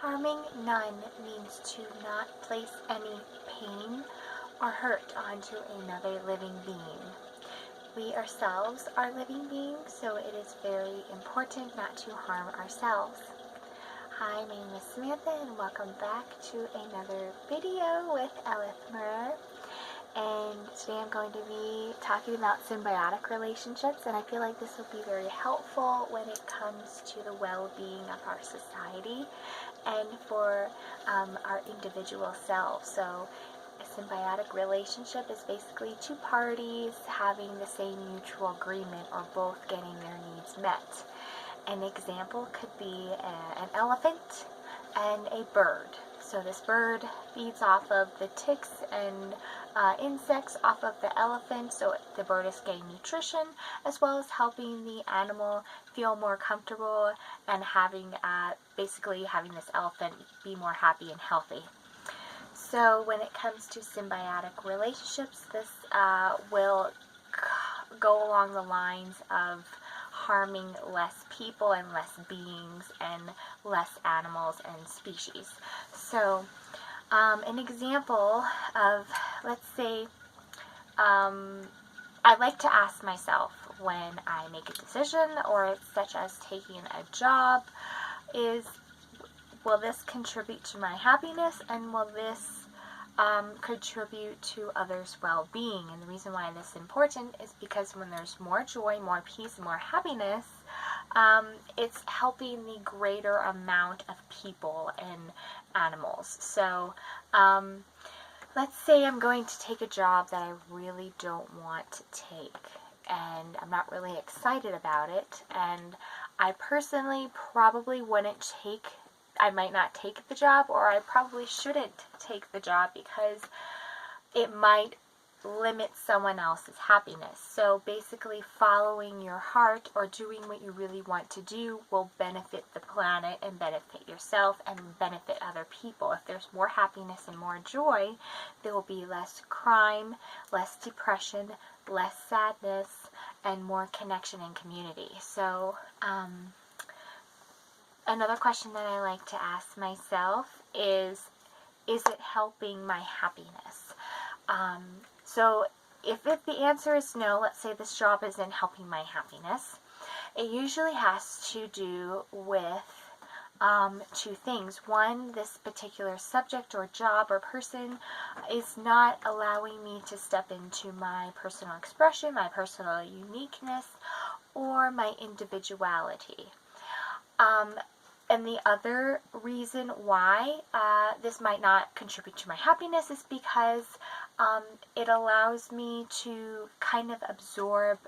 Harming none means to not place any pain or hurt onto another living being. We ourselves are living beings, so it is very important not to harm ourselves. Hi, my name is Samantha and welcome back to another video with Elephmyrrh. And today I'm going to be talking about symbiotic relationships, and I feel like this will be very helpful when it comes to the well-being of our society and for our individual selves. So a symbiotic relationship is basically two parties having the same mutual agreement or both getting their needs met. An example could be an elephant and a bird. So this bird feeds off of the ticks and insects off of the elephant, so the bird is getting nutrition as well as helping the animal feel more comfortable and basically having this elephant be more happy and healthy. So when it comes to symbiotic relationships, this will go along the lines of harming less people and less beings and less animals and species. So an example of, let's say, I like to ask myself when I make a decision, or such as taking a job, is, will this contribute to my happiness, and will this contribute to others' well-being? And the reason why this is important is because when there's more joy, more peace, more happiness, it's helping the greater amount of people and animals. So let's say I'm going to take a job that I really don't want to take, and I'm not really excited about it, and I personally probably wouldn't I might not take the job, or I probably shouldn't take the job because it might limit someone else's happiness. So basically following your heart or doing what you really want to do will benefit the planet and benefit yourself and benefit other people. If there's more happiness and more joy, there will be less crime, less depression, less sadness, and more connection and community. So another question that I like to ask myself is it helping my happiness? So if the answer is no, let's say this job isn't helping my happiness, it usually has to do with two things. One, this particular subject or job or person is not allowing me to step into my personal expression, my personal uniqueness, or my individuality. And the other reason why this might not contribute to my happiness is because it allows me to kind of absorb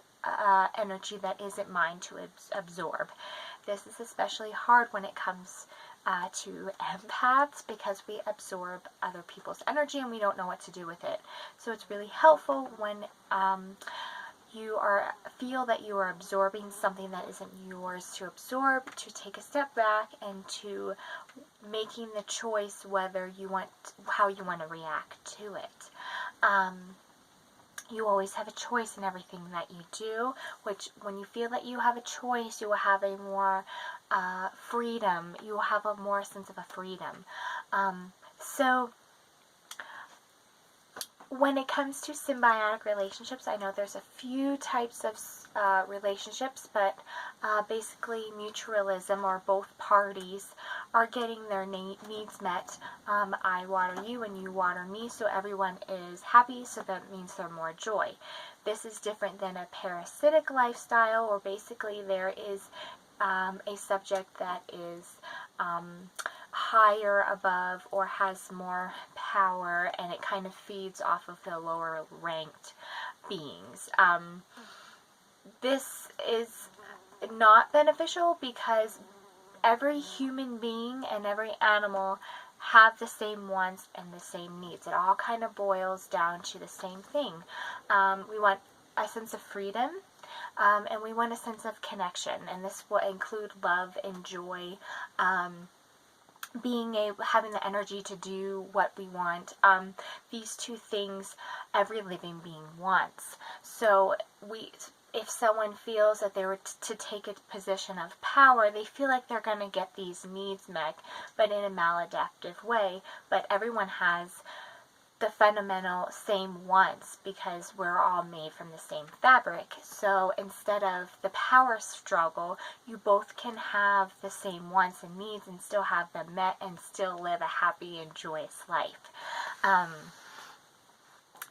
energy that isn't mine to absorb. This is especially hard when it comes to empaths, because we absorb other people's energy and we don't know what to do with it. So it's really helpful when you feel that you are absorbing something that isn't yours to absorb, to take a step back and to making the choice how you want to react to it. You always have a choice in everything that you do, which when you feel that you have a choice, you will have a more freedom. You will have a more sense of a freedom. So when it comes to symbiotic relationships, I know there's a few types of relationships, but basically mutualism, or both parties are getting their needs met. I water you and you water me, so everyone is happy, so that means there's more joy. This is different than a parasitic lifestyle, where basically there is a subject that is higher above or has more power, and it kind of feeds off of the lower ranked beings. This is not beneficial because every human being and every animal have the same wants and the same needs. It all kind of boils down to the same thing. We want a sense of freedom, and we want a sense of connection, and this will include love and joy, having the energy to do what we want. These two things every living being wants. So if someone feels that they were to take a position of power, they feel like they're going to get these needs met, but in a maladaptive way. But everyone has the fundamental same wants because we're all made from the same fabric. So instead of the power struggle, you both can have the same wants and needs and still have them met and still live a happy and joyous life.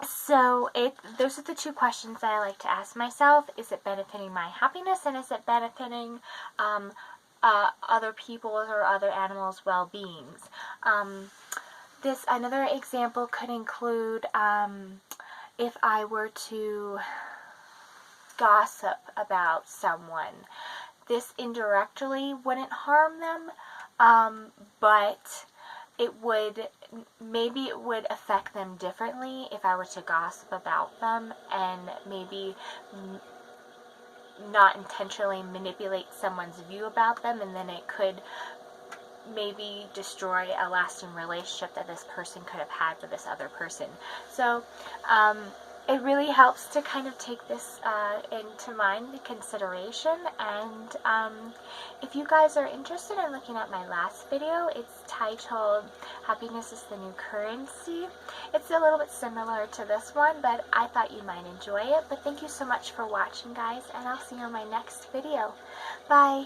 So those are the two questions that I like to ask myself. Is it benefiting my happiness, and is it benefiting other people's or other animals' well-beings? Another example could include if I were to gossip about someone. This indirectly wouldn't harm them, but maybe it would affect them differently if I were to gossip about them and maybe not intentionally manipulate someone's view about them, and then it could maybe destroy a lasting relationship that this person could have had with this other person. So it really helps to kind of take this into mind, the consideration. And if you guys are interested in looking at my last video, it's titled Happiness is the New Currency. It's a little bit similar to this one, but I thought you might enjoy it. But thank you so much for watching, guys, and I'll see you on my next video. Bye!